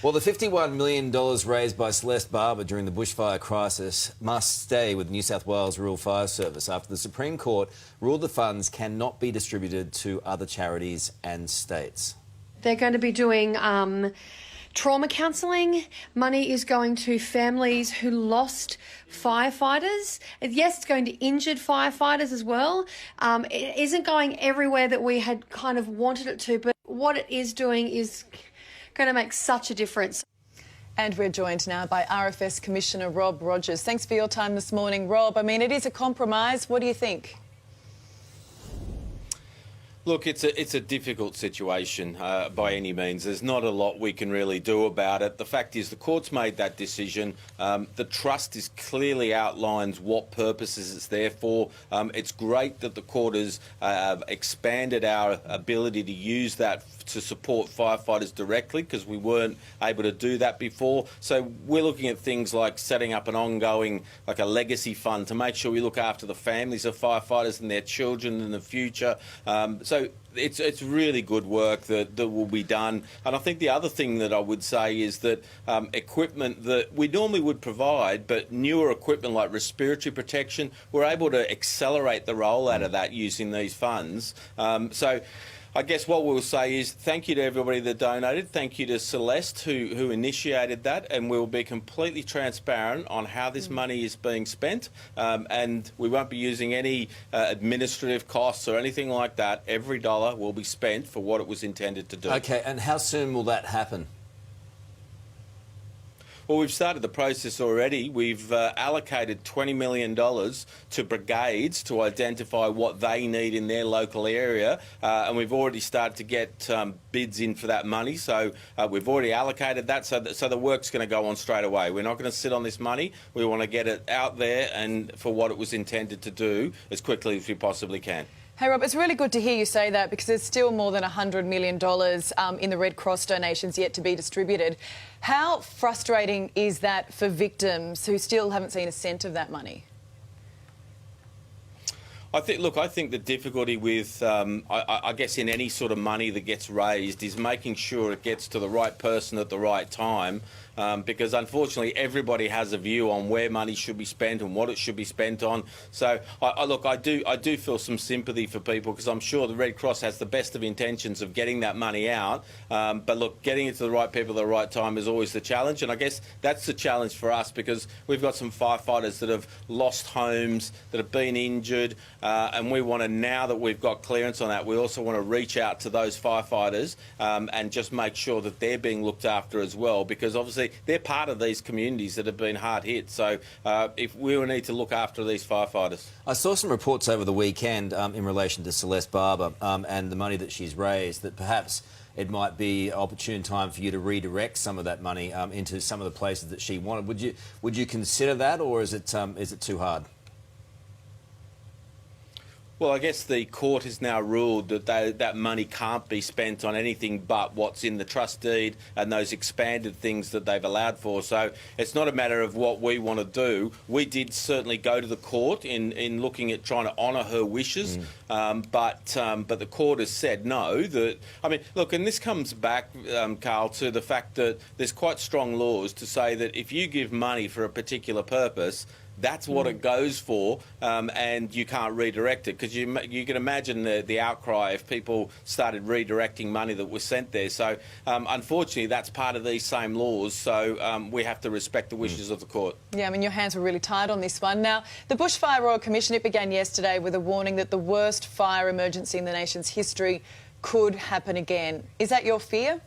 Well, the $51 million raised by Celeste Barber during the bushfire crisis must stay with New South Wales Rural Fire Service after the Supreme Court ruled the funds cannot be distributed to other charities and states. They're going to be doing trauma counselling. Money is going to families who lost firefighters. Yes, it's going to injured firefighters as well. It isn't going everywhere that we had kind of wanted it to, but what it is doing is going to make such a difference. And we're joined now by RFS Commissioner Rob Rogers. Thanks for your time this morning, Rob. I mean, it is a compromise. What do you think? Look, it's a difficult situation by any means. There's not a lot we can really do about it. The fact is the court's made that decision. The trust is clearly outlines what purposes it's there for. It's great that the court has expanded our ability to use that to support firefighters directly, because we weren't able to do that before. So we're looking at things like setting up an ongoing, like a legacy fund, to make sure we look after the families of firefighters and their children in the future. So it's really good work that will be done. And I think the other thing that I would say is that equipment that we normally would provide, but newer equipment like respiratory protection, we're able to accelerate the rollout of that using these funds. So I guess what we'll say is thank you to everybody that donated. Thank you to Celeste who initiated that, and we'll be completely transparent on how this money is being spent, and we won't be using any administrative costs or anything like that. Every dollar will be spent for what it was intended to do. Okay, and how soon will that happen? Well, we've started the process already. We've allocated $20 million to brigades to identify what they need in their local area, and we've already started to get bids in for that money. So we've already allocated that, so the work's going to go on straight away. We're not going to sit on this money. We want to get it out there and for what it was intended to do as quickly as we possibly can. Hey, Rob, it's really good to hear you say that, because there's still more than $100 million in the Red Cross donations yet to be distributed. How frustrating is that for victims who still haven't seen a cent of that money? I think the difficulty with, I guess, in any sort of money that gets raised is making sure it gets to the right person at the right time, because unfortunately everybody has a view on where money should be spent and what it should be spent on. So, I do feel some sympathy for people, because I'm sure the Red Cross has the best of intentions of getting that money out, but look, getting it to the right people at the right time is always the challenge, and I guess that's the challenge for us, because we've got some firefighters that have lost homes, that have been injured, and we want to, now that we've got clearance on that, we also want to reach out to those firefighters and just make sure that they're being looked after as well, because obviously they're part of these communities that have been hard hit. So if we will need to look after these firefighters. I saw some reports over the weekend in relation to Celeste Barber and the money that she's raised, that perhaps it might be an opportune time for you to redirect some of that money into some of the places that she wanted. Would you consider that, or is it too hard? Well, I guess the court has now ruled that that money can't be spent on anything but what's in the trust deed and those expanded things that they've allowed for. So it's not a matter of what we want to do. We did certainly go to the court in looking at trying to honour her wishes, but the court has said no. That, I mean, look, and this comes back, Carl, to the fact that there's quite strong laws to say that if you give money for a particular purpose, that's what it goes for, and you can't redirect it, because you can imagine the outcry if people started redirecting money that was sent there. So unfortunately that's part of these same laws, so we have to respect the wishes of the court. Yeah, I mean, your hands were really tied on this one. Now, the Bushfire Royal Commission, it began yesterday with a warning that the worst fire emergency in the nation's history could happen again. Is that your fear?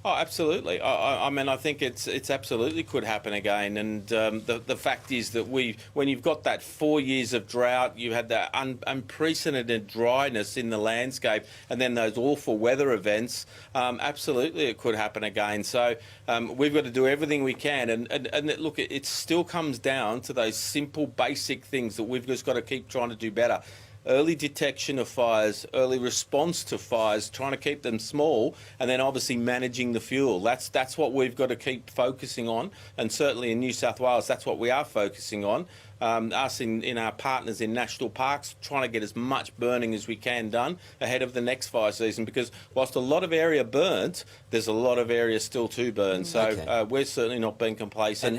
Oh, absolutely. I mean, I think it's absolutely could happen again. And the fact is that when you've got that 4 years of drought, you had that unprecedented dryness in the landscape, and then those awful weather events, absolutely it could happen again. So we've got to do everything we can. And look, it still comes down to those simple, basic things that we've just got to keep trying to do better. early detection of fires, early response to fires, trying to keep them small, and then obviously managing the fuel. That's what we've got to keep focusing on, and certainly in New South Wales, that's what we are focusing on. Us in our partners in national parks, trying to get as much burning as we can done ahead of the next fire season, because whilst a lot of area burnt, there's a lot of area still to burn. So we're certainly not being complacent,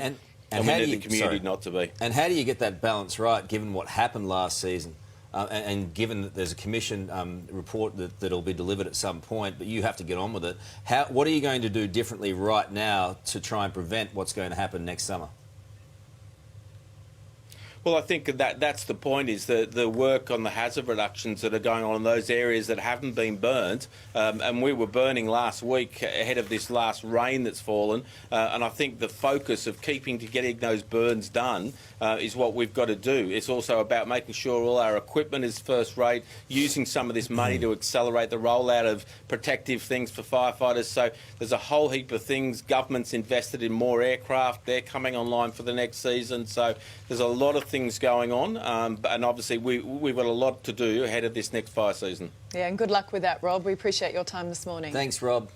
and we need the community not to be. And how do you get that balance right, given what happened last season? And given that there's a commission report that'll be delivered at some point, but you have to get on with it. What are you going to do differently right now to try and prevent what's going to happen next summer? Well, I think that's the point, is the work on the hazard reductions that are going on in those areas that haven't been burnt. And we were burning last week ahead of this last rain that's fallen. And I think the focus of getting those burns done is what we've got to do. It's also about making sure all our equipment is first rate, using some of this money to accelerate the rollout of protective things for firefighters. So there's a whole heap of things. Government's invested in more aircraft. They're coming online for the next season. So there's a lot of things going on, and obviously we've got a lot to do ahead of this next fire season. Yeah, and good luck with that, Rob. We appreciate your time this morning. Thanks, Rob.